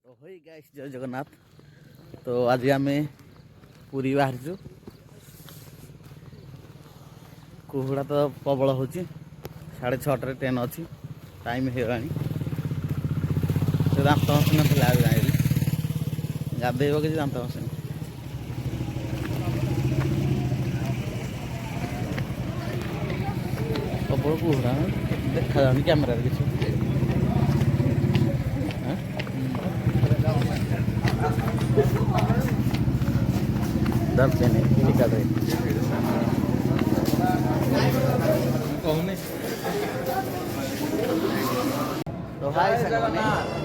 तो हई गाइस जय जगन्नाथ। तो आज आम पुरी बाहर कुहुड़ा तो प्रबल हो 6:30 ट्रेन अच्छी टाइम हो दाନ୍ତ घसी ना जाइए गाधेब कि दाନ୍ତ घसी प्रबल कुहुड़ा देखा जाऊनी कैमेरा किसी दर्शनी तो हाय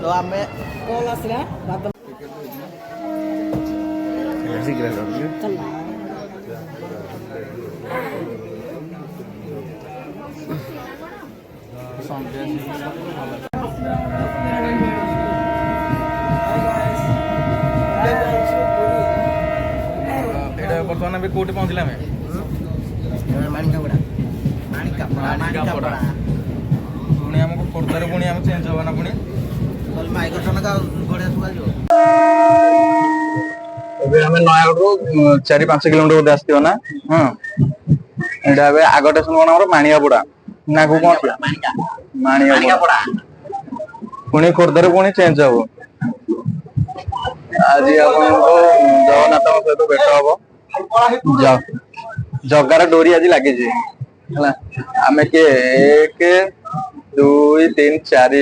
तो आम कॉल आसला बर्तमान अभी कोटी पहुंचला में माणिकापड़ा पुणी आमको खोर्धारे पुणी आम चेंज हवा ना पुणी माइग्रेशन का बढ़िया सुबह ଏବେ ଆମେ ନୟାଗଡ଼ରୁ 4-5 କିଲୋମିଟର ବୋଧେ ଆସିଥିବ ନା ହଁ ଏଇଟା ଏବେ ଆଗ ଷ୍ଟେସନ କଣ ଆମର ମାଣିଆପଡ଼ା ନା କୁ କଣ ମାଣିଆପଡ଼ା ପୁଣି ଖୋର୍ଦ୍ଧାରେ ପୁଣି ଚେଞ୍ଜ ହବ। ଆଜି ଆପଣଙ୍କୁ ଜଗନ୍ନାଥଙ୍କ ସହିତ ଭେଟ ହବ। ଜଗାର ଡୋରି ଆଜି ଲାଗିଛି ହେଲା ଆମେ କିଏ 1 2 3 4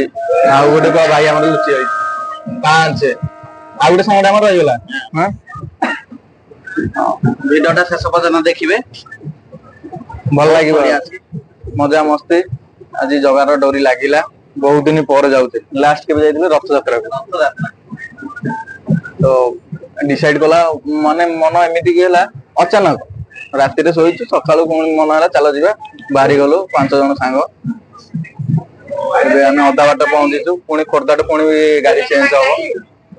ଆଉ ଗୋଟେ ଭାଇ ଆମର ଲୁଚି ଯାଇଛି 5 ଆଉ ଗୋଟେ ସାଙ୍ଗଟା ଆମର ରହିଗଲା ହଁ ଭିଡିଓଟା ଶେଷ ପର୍ଯ୍ୟନ୍ତ ଦେଖିବେ ଭଲ ଲାଗିବ ମଜା ମସ୍ତି ଆଜି ଜଗାର ଡୋରି ଲାଗିଲା ବହୁତ ଦିନ ପରେ ଯାଉଛେ ଲାଷ୍ଟ କେବେ ଯାଇଥିଲେ ରଥଯାତ୍ରାକୁ ତ ଡିସାଇଡ କଲା ମାନେ ମନ ଏମିତି କି ହେଲା ଅଚାନକ ରାତିରେ ଶୋଇଛୁ ସକାଳୁ ପୁଣି ମନ ହେଲା ଚାଲ ଯିବା ବାହାରି ଗଲୁ 5 ଜଣ ସାଙ୍ଗ ଏବେ ଆମେ ଅଧା ବାଟ ପହଞ୍ଚିଛୁ ପୁଣି ଖୋର୍ଦ୍ଧାଠୁ ପୁଣି ଗାଡି ଚେଞ୍ଜ ହବ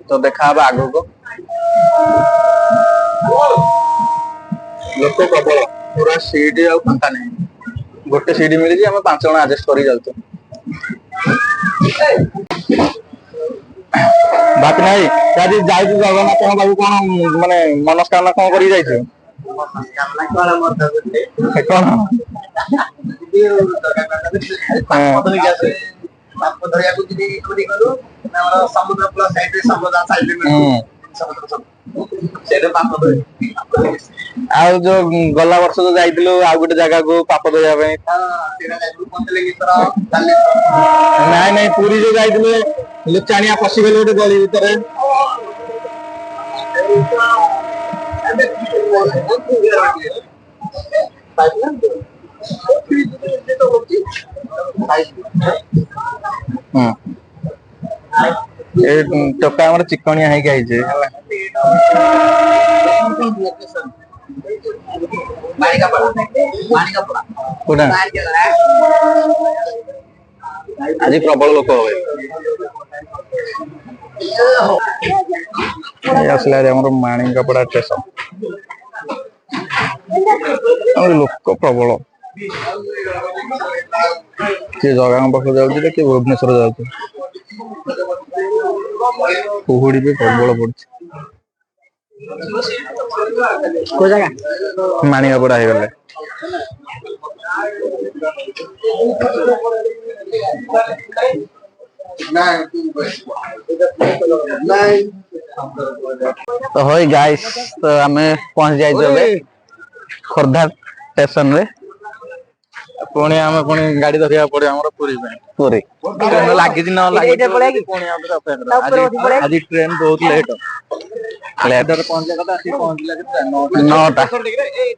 ତ ଦେଖା ହବା ଆଗକୁ ଲୋକ ପ୍ରବଳ ପୁରା ସିଟ୍ ଆଉ ଫାଙ୍କା ନାହିଁ ଗୋଟେ ସିଟ୍ ମିଳିଛି ଆମେ 5 ଜଣ ଆଡଜଷ୍ଟ କରି ଯାଉଛୁ ବାପି ଭାଇ ଆଜି ଯାଇଛୁ ଜଗନ୍ନାଥଙ୍କ ପାଖକୁ କଣ ମାନେ ମନସ୍କାମନା କଣ କରିକି ଯାଇଛୁ କଣ ଆଉ ଯୋଉ ଗଲା ବର୍ଷ ଯୋଉ ଯାଇଥିଲୁ ଆଉ ଗୋଟେ ଜାଗାକୁ ପାପ ଧୋଇବା ପାଇଁ ନାଇଁ ନାଇଁ ପୁରୀ ଯୋଉ ଯାଇଥିଲୁ ଲୁଚାଣିଆ ପଶିଗଲେ ଗୋଟେ ଗଳି ଭିତରେ ଏ ଟୋକା ଆମର ଚିକଣିଆ ହେଇକି ଆଇଛି ହେଲା କୋଉଟା ଆଜି ପ୍ରବଳ ଲୋକ ହବେ ଆସିଲା ଆମର ମାଣିକାପଡ଼ା ଷ୍ଟେସନ ଲୋକ ପ୍ରବଳ କିଏ ଜଗାଙ୍କ ପାଖକୁ ଯାଉଛି କିଏ ଭୁବନେଶ୍ୱର ଯାଉଛି କୁହୁଡି ବି ପ୍ରବଳ ପଡୁଛି କୋଉ ଜାଗା ମାଣିକାପଡ଼ା ହେଇଗଲେ तो हई गाइस तो आमे पहुंच जाइए खोर्धा स्टेशन रे पुणी आमे पुणी गाड़ी धरिया पड़े हमर पुरी पुरी ट्रेन लागी न लागी पुणी अपेक्षा आज ट्रेन बहुत लेट लेटर पहुंचे कथा आसी पहुंचला के 9टा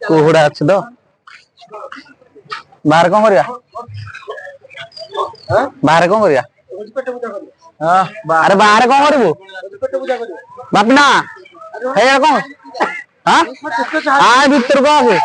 कुहुड़ा अछि तो बाहर कौन करिया बाहर कौन करिया अरे बाहर कौन करू बापना है कौन हाँ हाँ भीतर को आसे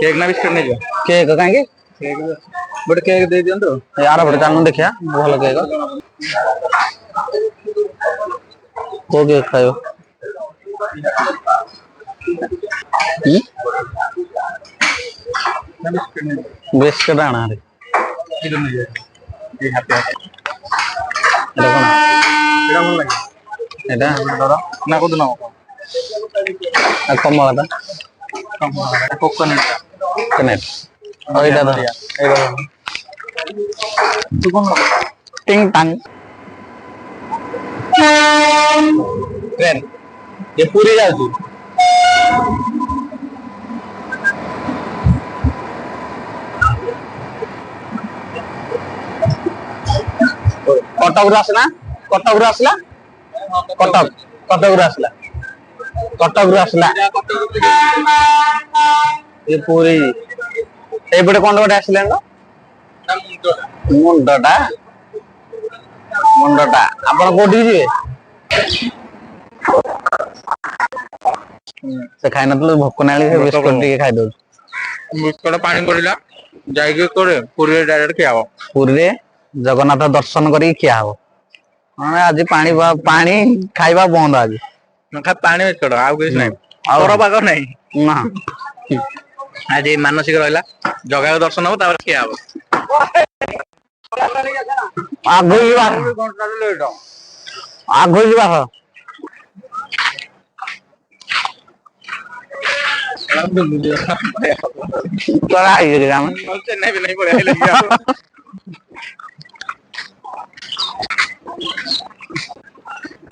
केक ना बिस्कुट नहीं केक कहीं गोटे केक दे दिंतु यार बड़े चलू देखिया भल केक को केक खाइब बिस्कुट आना ना को कम कोकोनट टिंग टांग ट्रेन ये पूरी जाती कटक आसला कटक आसला कटक कटक आसला कटक आसला ये पूरी एपटे कौन गोटे आसिले मुंडटा मुंडटा आपण कोठी जीवे से खाइ नतलो भोक नाली से बिस्कुट टिके खाइ दो बिस्कुट पानी पड़िला जाई के करे पूरी डायरेक्ट खिया हो पूरी रे जगन्नाथ दर्शन करी खिया हो हां आज पानी पानी खाइबा बंद आज न पानी बिस्कुट आ कुछ नहीं और बाग नहीं ना आज मानसिक रहला जगह दर्शन हो तापर खिया हो आगो जीवा आगो जीवा करा ये काम चेन्नई भी नहीं पड़े लग गया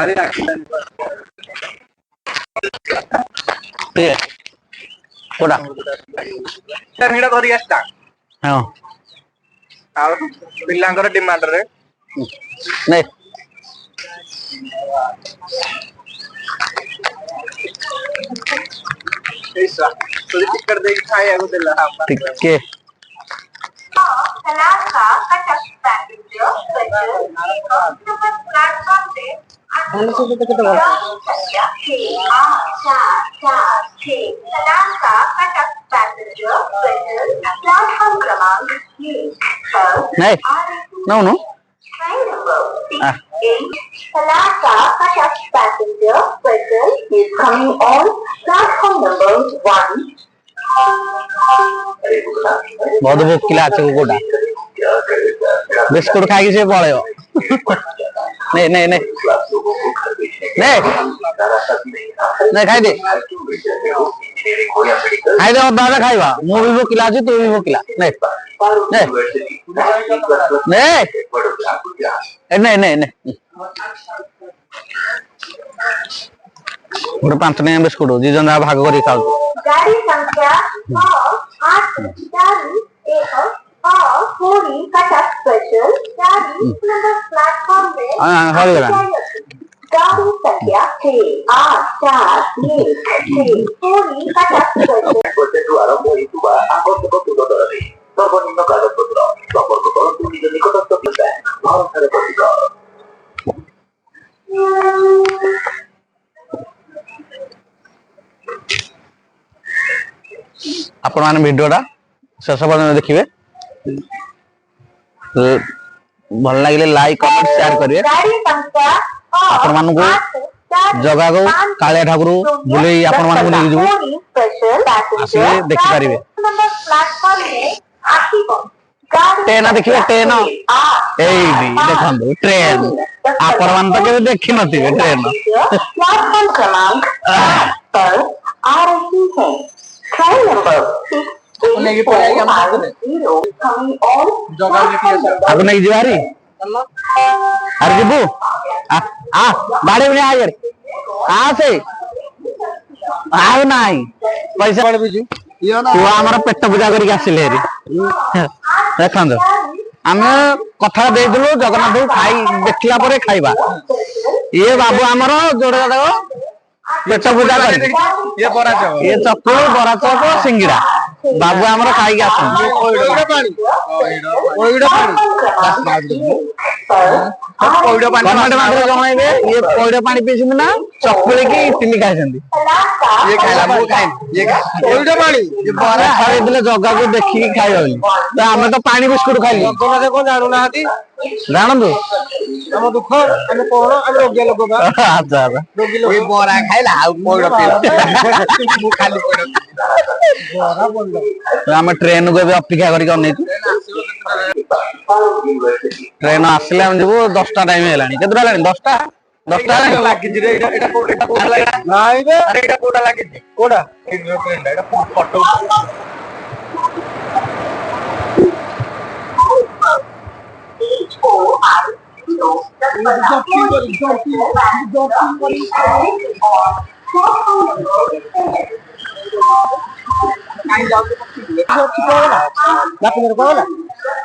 अरे ठीक कोडा सर हिडा करी आस्ता हां आ पिल्लांकर डिमांड रे नहीं ऐसा तो टिकट दे के खाए आगो देला ठीक के सलाद का कटक पैकेज जो नंबर प्लेटफॉर्म पे आने से तो कितना संख्या 6 सलाद का कटक पैकेज जो प्लेटफॉर्म क्रमांक 3 नहीं no no train number 68 Salaka Kachak passenger vessel is coming on platform number 1 बहुत भूख किला আছে কোটা बिस्कुट खाई से पळेयो नहीं नहीं नहीं नहीं नहीं खाई दे दादा खाइबा मु भी भूख किला আছে तू भी भूख किला नहीं नहीं नहीं नहीं गोटे 5 टका बिस्कुट जी जन भाग करी खाऊ गाड़ी संख्या 8 पूरी कटक स्पेशल गाड़ी नंबर प्लेटफॉर्म पे हां हो गया गाड़ी संख्या 6 पूरी कटक स्पेशल कोटेटु आरंभ होइतुबा आवश्यक तुदररे सर्वनिम्न कागजपत्र संपर्क करନ୍ତୁ ନିଜ ନିକଟସ୍ଥ ବ୍ୟାଙ୍କ ଭାରତରେ ପ୍ରତିକ आपण माने वीडियोटा शेष पर्यंत देखिए भल लगे लाइक कमेंट शेयर करिए आपण मानू को जगह को कालिया ठाकुर बुले आपण मानू को लेके जीवो आसे देखि परिबे ट्रेन देखिए ट्रेन एई भी देखंदो ट्रेन आपण मान तो के देखि नथिबे ट्रेन प्लेटफॉर्म क्रमांक पर आ रही है ट्रेन नंबर 6 नेगी पड़े हम जगह देखिए आप नहीं जीवारी अरे जीबू आ बाड़े में आ यार आ से आउ नाही पैसा पड़ बिजू तू हमर पेट पूजा करी आसिले रे देखंदो आमे कथा दे दिलु जगन्नाथ खाई देखला परे खाइबा ये बाबू हमर जोड़े देखो पेट पूजा करी ये चकुल बरा चप सिंगिड़ा बाबू हमर खाई के आसन ओइडा पानी ପଇଡ଼ ପାଣି ଟମାଟୋ ମାତ୍ର ଜଣେଇବେ ଇଏ ପଇଡ଼ ପାଣି ପିଇଛନ୍ତି ନା ଚକୁଳି କି ଇଟିଲି ଖାଇଛନ୍ତି? ଇଏ ଖାଇଲା ମୁଁ ଖାଇନି ଇଏ ପଇଡ଼ ପାଣି ବରା ଖାଇଥିଲେ ଜଗାକୁ ଦେଖିକି ଖାଇବନି ତ ଆମେ ତ ପାଣି ବିସ୍କୁଟ ଖାଇଲୁ। ଜଗନ୍ନାଥ କଣ ଜାଣୁନାହାନ୍ତି ଜାଣନ୍ତୁ ଆମ ଦୁଃଖ ଆମେ କଣ ଆମେ ରୋଗିଆ ଲୋକ ବା ଆଚ୍ଛା ଆଚ୍ଛା ରୋଗୀ ଲୋକ ବରା ଖାଇଲା ଆଉ ପଇଡ଼ ପିଇଲା ମୁଁ ଖାଲି ପଇଡ଼ ବରା ପଇଡ଼ ଆମେ ଟ୍ରେନ କୁ ଏବେ ଅପେକ୍ଷା କରିକି ଅନେଇଛୁ। ଟ୍ରେନ ଆସିଲେ ଆମେ ଯିବୁ 10ଟା ଟାଇମ ହେଲାଣି। କେତେଟା ହେଲାଣି? 10ଟା ଲାଗିଛି ରେ ଏଇଟା କୋଉଟା ଲାଗିଛି ନାଇଁ ରେ ଆରେ ଏଇଟା କୋଉଟା ଲାଗିଛି କୋଉଟା ଏଇଟା ଫଟୋ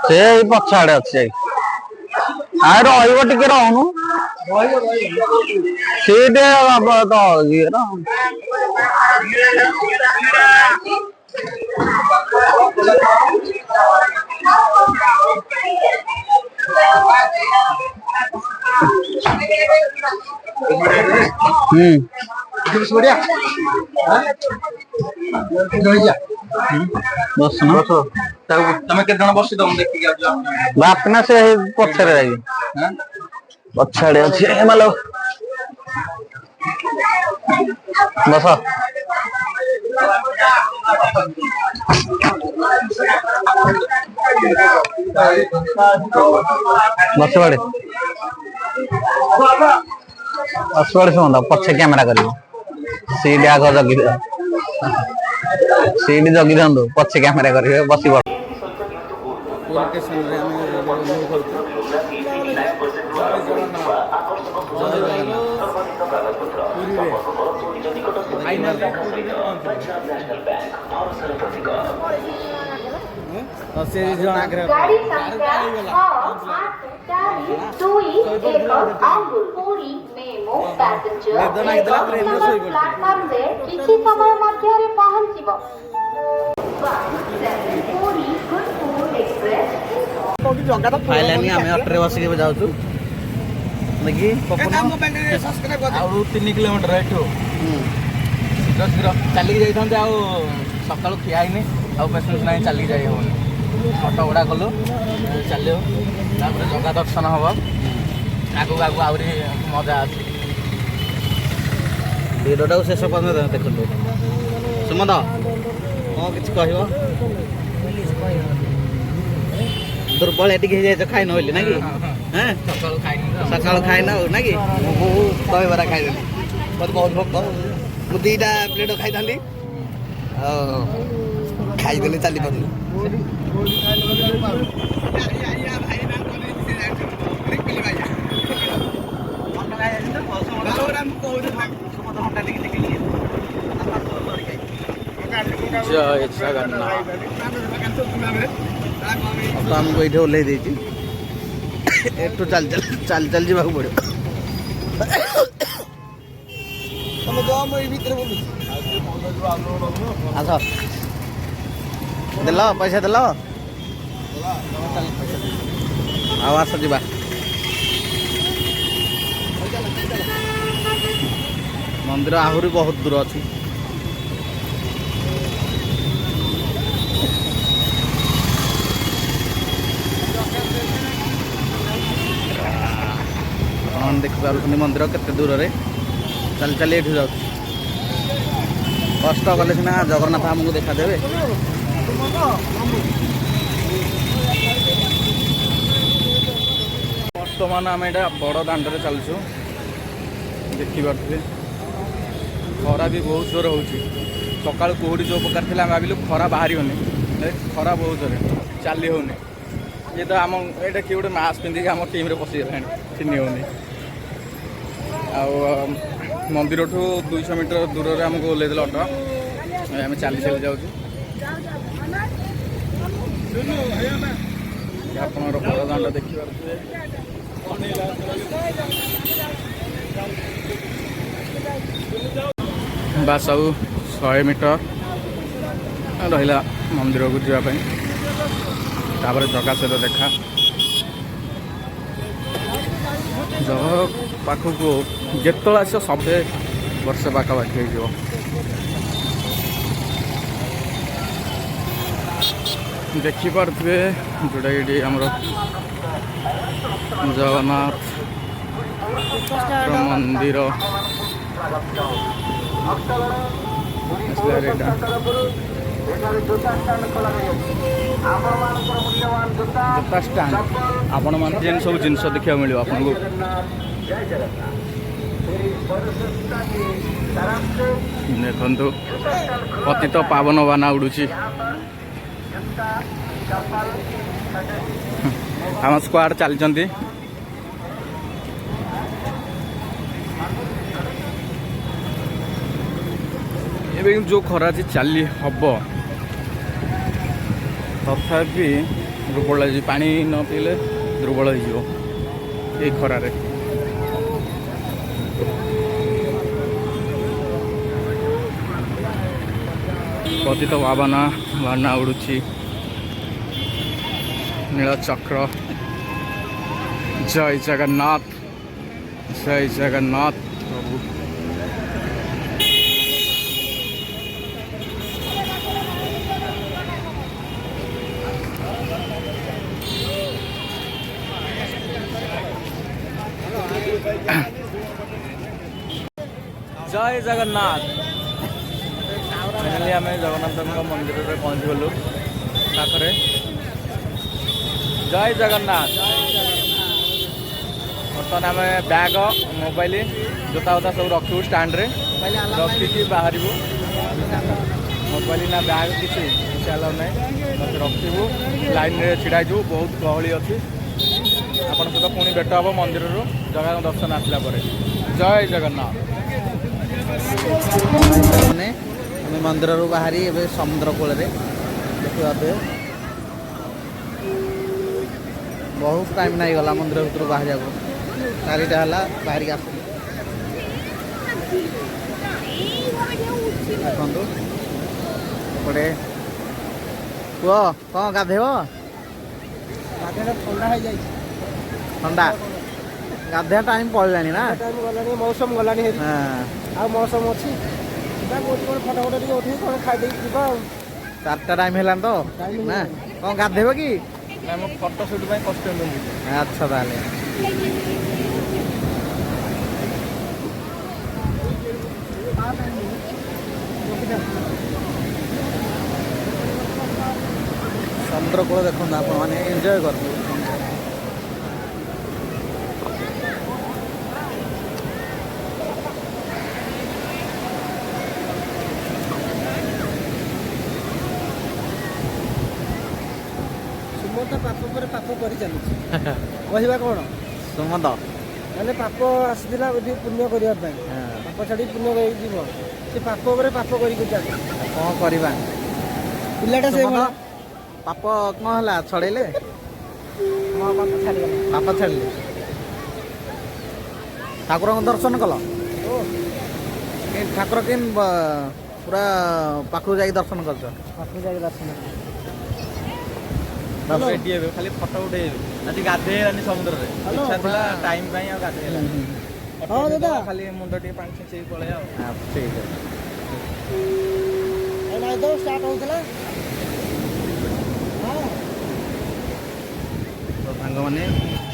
ସେ ଏଇ ପଛ ଆଡେ ଅଛି। ଆଉ ରହିବ ଟିକେ ରହୁନୁ ସେଇଟା ତ ଇଏର ତମେ କେତେ ଜଣ ବସି ତମ ଦେଖିକି ବାପନା ସେ ପଛରେ ଯାଇକି ପଛଆଡେ ଅଛି। ମାଲୋ ବସ ବସବାଡେ ବସବାଡେ ଶୁଣନ୍ତୁ ପଛେ କ୍ୟାମେରା କରିବ ସିଟ ଆଗ ଜଗି ସିଟ ଜଗି ଦିଅନ୍ତୁ ପଛେ କ୍ୟାମେରା କରିବେ ବସିବ। ପୁରୀ ଷ୍ଟେସନରେ ଆମେ ଓହ୍ଲେଇ ପଡ଼ୁଛୁ। ସେ ଜଣ ଆଗ୍ରହ गाड़ी संख्या 68421 पुरी मेमो पैसेंजर प्लाटफॉर्म रे किछि समय मध्यरे पहुंचिबो। पुरी गुडपुर एक्सप्रेस फाइलानी आम अटोरे बसिक जाऊँ देखिए 3 किलोमीटर एठू शीघ्र शीघ्र चलिक जाइए आउ सका खिया है पेसेंस ना चलिक जाई हो ऑटो गुड़ा कलु चलो जगह दर्शन हम आगू आगू आहरी मजा अच्छे भिडटा शेष पर्यटन देखु सुमंत कौन कि कह दुर्बल एटी खाई नहली ना कि सका खाई ना ना कि दही बरा खाई मत बहुत भोक मुझे 2टा प्लेट खाई खाईदे चली पार जय जगन्नाथ तो आमको ये ओल्ल एठू चल चल चल चल जावाक पड़ो आस देल पैसा देल आस जा मंदिर आहरी बहुत दूर अच्छी देखिपुं मंदिर केते दूर रे चल चल ये जाऊँ कष्ट कले सीना जगन्नाथ आमको देखादेवे बर्तमान आम यहाँ बड़ दाण्ड चलचु देखिपे खरा भी बहुत जोर हो सका कुहुड़ी जो प्रकार थी भाविलु खरा बाहर खरा बहुत जोर चली होनी ये तो आम ये किए गोटे मास्क पिंधिक आम टीम पशिगला चिन्ह होनी मंदिर ठू 200 मीटर दूर में आमको ओल्लई ऑटो आम चली चली जाऊँ आप बड़दाण्ड देखिए बस आउ 100 मीटर रहा मंदिर को जावाई जगह सहित देखा जगह पाखक जिते आस सब वर्ष पाखापाखि हो देखिपे जोटा कि आम जगन्नाथ मंदिर जोता स्टाण्ड आपण मान जेन सब जिनस देखा मिले आपको देखु पतित पावन बाना उड़ुची आम स्क्वाड चलती जो खरा चली हम तथापि दुर्बल पा न पीले दुर्बल हो खरारे पतित बाबाना बाना उड़ुची नीलचक्र जय जगन्नाथ प्रभु जय जगन्नाथ फाइनाली आम जगन्नाथ मंदिर में पहुँची गलु पाखे जय जगन्नाथ बर्तमान आम बैग मोबाइल जोता वोता सब रखू स्टाण्ड रखी बाहर मोबाइल ना बैग किसी अलाउ ना रखू लाइन में छिड़ा बहुत गहली अच्छी आपण सहित पुणी भेट हम मंदिर जगह दर्शन आसला जय जगन्नाथ मैंने मंदिर बाहरी ए समुद्र कूल देखा बहुत टाइम नहीं गला मंदिर भर बाहर चारिटा है बाहर आस देखते पुह कौन गाधेब ठंडा गाधे टाइम पड़लानी ना मौसम गलानी आ मौसम अच्छी फटा फटा टे उठे कौन खाई चार्टा टाइम है तो ना कौन गाधेब कि फोटो सुट कस्ट अच्छा ताले समुद्र कूल देखो आप एंजॉय कर पाप पर पाप कर कहवा कौन सुमंत मैंने पाप आसला पुण्य करने पाप छाड़ी पुण्य कर पाप पर पाप कर कौन करवा पिलाटा से पाप कौन है छड़ेले पाप छाड़े ठाकुर दर्शन कल ठाकुर के पूरा पाखु जा दर्शन कर पाखु जा दर्शन खाली फटो उठे आज गाधे समुद्र इच्छा टाइम गाधे हाँ दादा खाली मुंड टे पानी छेची पड़े ठीक है तो स्टार्ट होता तो सांग मैंने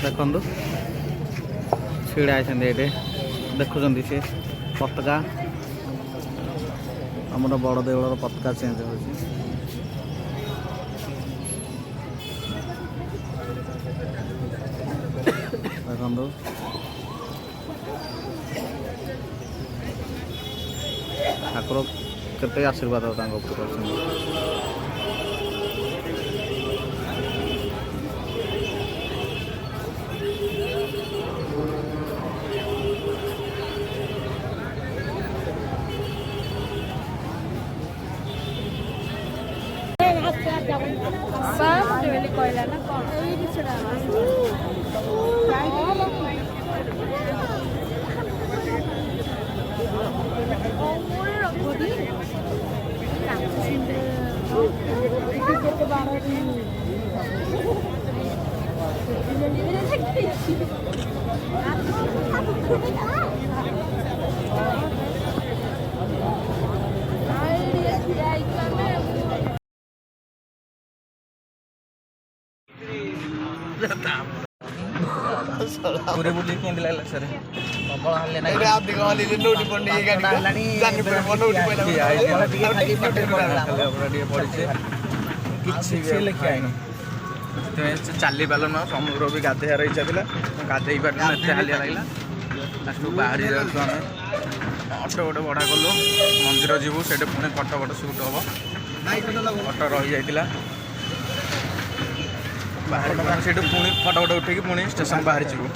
देखु छिड़ा ये देखुं सी पताका आमर बड़ देवल पताका चेंज हो देखो ठाकुर केते आशीर्वाद ऊपर कहला ना कौन पूरे बुली केंद्र लागला सर प्रबल हाले ना ଏଇଟା ଅଧିକ ହଲିଲେ ନୋଟି ପଡୁନି ଏଇ ଗାଡି ଜାନି ପଡିବ ନୋଟି ପଇଲା ଟିକେ ପଡ଼ିছে କିଛି ବି ଲେଖି ଆଇନି ସେଥିପାଇଁ ସେ ଚାଲି ପାରିଲୁନ ସମୁଦ୍ର ବି ଗାଧେଇବାର ଇଚ୍ଛା ଥିଲା ଗାଧେଇ ପାରିଲୁନ ଏତେ ହାଲିଆ ଲାଗିଲା ଲାଷ୍ଟକୁ ବାହାରି ଯାଉଛୁ ଆମେ ଅଟୋ ଗୋଟେ ଭଡ଼ା କଲୁ ମନ୍ଦିର ଯିବୁ ସେଠି ପୁଣି ଫଟୋ ସୁଟ୍ ହେବ ଅଟୋ ରହିଯାଇଥିଲା ବାହାରି ସେଠୁ ପୁଣି ଫଟୋ ଉଠେଇକି ପୁଣି ଷ୍ଟେସନ ବାହାରି ଯିବୁ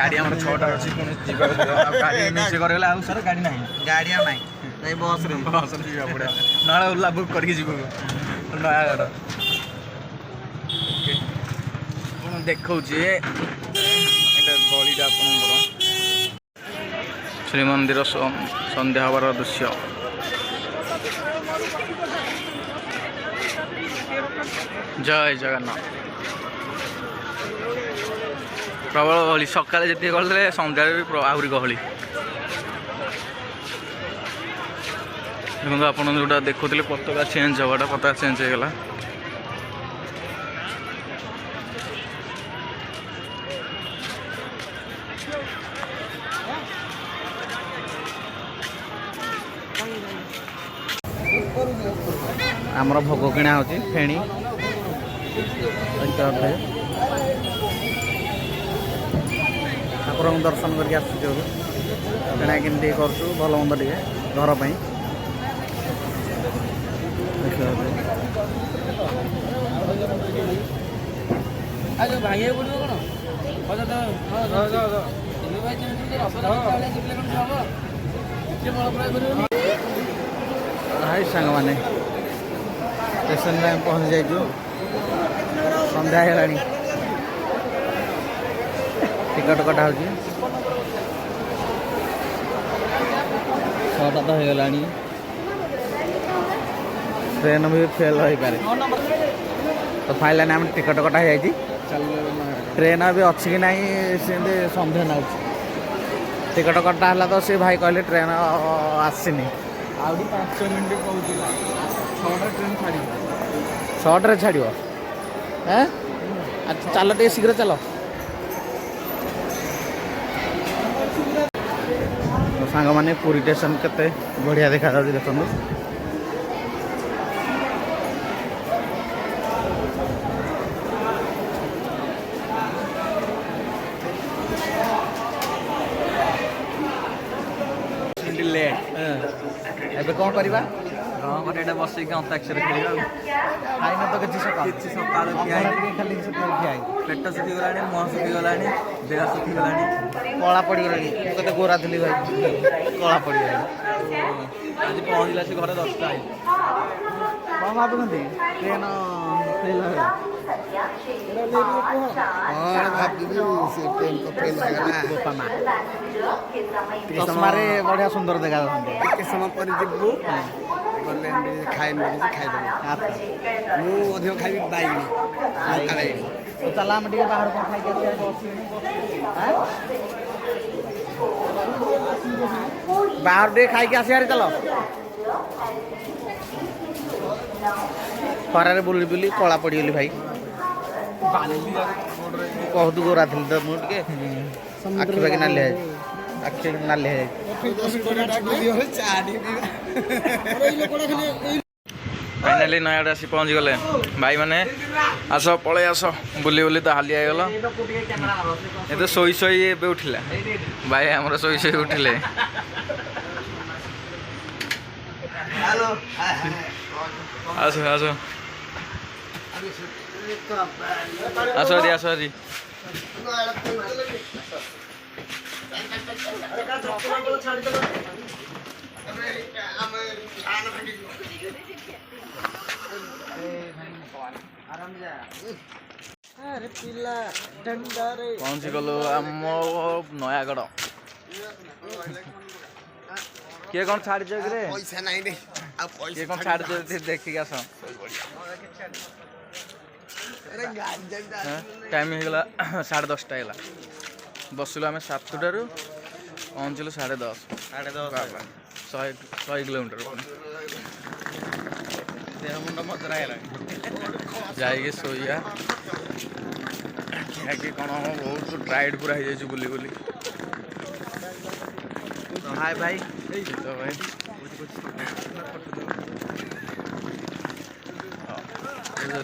ଗାଡ଼ି ଆମର 6ଟା ଅଛି ପୁଣି ଯିବାକୁ ଆଉ ଗାଡ଼ି ମିସ୍ କରିଗଲେ ଆଉ ସାର୍ ଗାଡ଼ି ନାହିଁ ଗାଡି ଆଉ ନାହିଁ ଯାଇ ବସରେ ଯିବାକୁ ପଡ଼ିବ ନହେଲେ ଓଲା ବୁକ୍ କରିକି ଯିବୁ ନୟାଗଡ଼ ଆପଣ ଦେଖାଉଛି ଏଇଟା ଗଳିଟା ଆପଣଙ୍କର ଶ୍ରୀମନ୍ଦିର ସନ୍ଧ୍ୟା ହେବାର ଦୃଶ୍ୟ ଜୟ ଜଗନ୍ନାଥ ପ୍ରବଳ ଗହଳି ସକାଳେ ଯେତିକି ଗହଳି ସନ୍ଧ୍ୟାରେ ବି ଆହୁରି ଗହଳି ଦେଖନ୍ତୁ ଆପଣ ଯେଉଁଟା ଦେଖୁଥିଲେ ପତାକା ଚେଞ୍ଜ ହେବାଟା ପତାକା ଚେଞ୍ଜ ହେଇଗଲା ଆମର ଭୋଗ କିଣା ହେଉଛି ଫେଣି ଠାକୁରଙ୍କୁ ଦର୍ଶନ କରିକି ଆସୁଛୁ କିଣା କିଣି ଟିକେ କରୁଛୁ ଭଲ ମନ୍ଦ ଟିକେ ଘର ପାଇଁ ଭାଇ ସାଙ୍ଗମାନେ ଷ୍ଟେସନରେ ଆମେ ପହଞ୍ଚି ଯାଇଛୁ ସନ୍ଧ୍ୟା ହେଇଗଲାଣି ଟିକଟ କଟା ହେଉଛି 6ଟା ତ ହେଇଗଲାଣି ଟ୍ରେନ୍ ବି ଫେଲ୍ ହୋଇପାରେ ତ ଫାଇନାଲି ଆମେ ଟିକଟ କଟା ହେଇଯାଇଛି ଟ୍ରେନ୍ ବି ଅଛି କି ନାହିଁ ସେମିତି ସନ୍ଦେହ ନାଉଛି ଟିକଟ କଟା ହେଲା ତ ସେ ଭାଇ କହିଲେ ଟ୍ରେନ୍ ଆସିନି ଆହୁରି 5 ମିନିଟ୍ କହୁଥିଲା 6ଟା ଟ୍ରେନ୍ ଛାଡ଼ିବ 6ଟାରେ ଛାଡ଼ିବ ଆଚ୍ଛା ଚାଲ ଟିକେ ଶୀଘ୍ର ଚାଲ ସାଙ୍ଗମାନେ ପୁରୀ ଷ୍ଟେସନ କେତେ ବଢ଼ିଆ ଦେଖାଯାଉଛି ଦେଖନ୍ତୁ ଏବେ କ'ଣ କରିବା ଗୋଟେ ଏଇଟା ବସିକି ଅନ୍ତାକ୍ଷରୀ ଖେଳିବା ଖାଇନ ତ କିଛି ସକାଳୁ ଖିଆ ହେଇନି ଖାଲି ସକାଳୁ ଖିଆ ହେଇନି ପେଟ ଶୁଖିଗଲାଣି ମୁହଁ ଶୁଖିଗଲାଣି ଦେହ ଶୁଖିଗଲାଣି କଳା ପଡ଼ିଗଲାଣି ମୁଁ କେତେ ଗୋରା ଥିଲି ଭାଇ କଳା ପଡ଼ିଗଲାଣି ଆଜି ପହଞ୍ଚିଲା ସେ ଘରେ 10ଟା ହେଇଛି କ'ଣ ଭାବୁଛନ୍ତି ଟ୍ରେନ୍ ଫେଲ୍ ହେଲା ଚଷମାରେ ବଢ଼ିଆ ସୁନ୍ଦର ଦେଖାଯାଉଛନ୍ତି କେତେ ସମୟ ପରେ ଯିବୁ ଗଲେ ଖାଇଦେବୁ ମୁଁ ଅଧିକ ଖାଇବି ବାଇଗଣୀ ତ ଚାଲ ଆମେ ଟିକେ ବାହାରୁ କ'ଣ ଖାଇକି ବାହାରୁ ଟିକେ ଖାଇକି ଆସିବାରେ ଚାଲ ଖରାରେ ବୁଲି ବୁଲି କଳା ପଡ଼ିଗଲି ଭାଇ ବହୁତ ଗୋରା ଥିଲି ତ ମୁଁ ଟିକେ ଆଖି ପାଖି ନାଲି ଆଖି ନାଲି ଫାଇନାଲି ନୟାଗଡ଼ ଆସି ପହଞ୍ଚିଗଲେ ଭାଇମାନେ ଆସ ପଳେଇ ଆସ ବୁଲି ବୁଲି ତ ହାଲିଆ ହେଇଗଲ ଏ ତ ଶୋଇ ଶୋଇ ଏବେ ଉଠିଲା ଭାଇ ଆମର ଶୋଇ ଶୋଇ ଉଠିଲେ ଆସ ଆସ ଆସ ହାରି ଆସ ହାରି ପହଞ୍ଚି ଗଲୁ ଆମ ନୟାଗଡ଼ କିଏ କ'ଣ ଛାଡ଼ିଛ କିରେ ପଇସା ନାହିଁ ରେ ଆଉ କିଏ କ'ଣ ଛାଡ଼ିଛ ଦେଖିକି ଆସ टाइम ହେଇଗଲା 10:30 ହେଇଗଲା ବସିଲୁ ଆମେ 7ଟାରୁ ପହଞ୍ଚିଲୁ 10:30 100 କିଲୋମିଟର ଦେହ ମୁଣ୍ଡ ମଜରା ହେଇଗଲାଣି ଯାଇକି ଶୋଇବା କି କ'ଣ ବହୁତ ଟାୟାର୍ଡ ପୁରା ହେଇଯାଇଛି ବୁଲି ବୁଲି ହାय ଭାଇ ତ ଭାଇ ଯଦି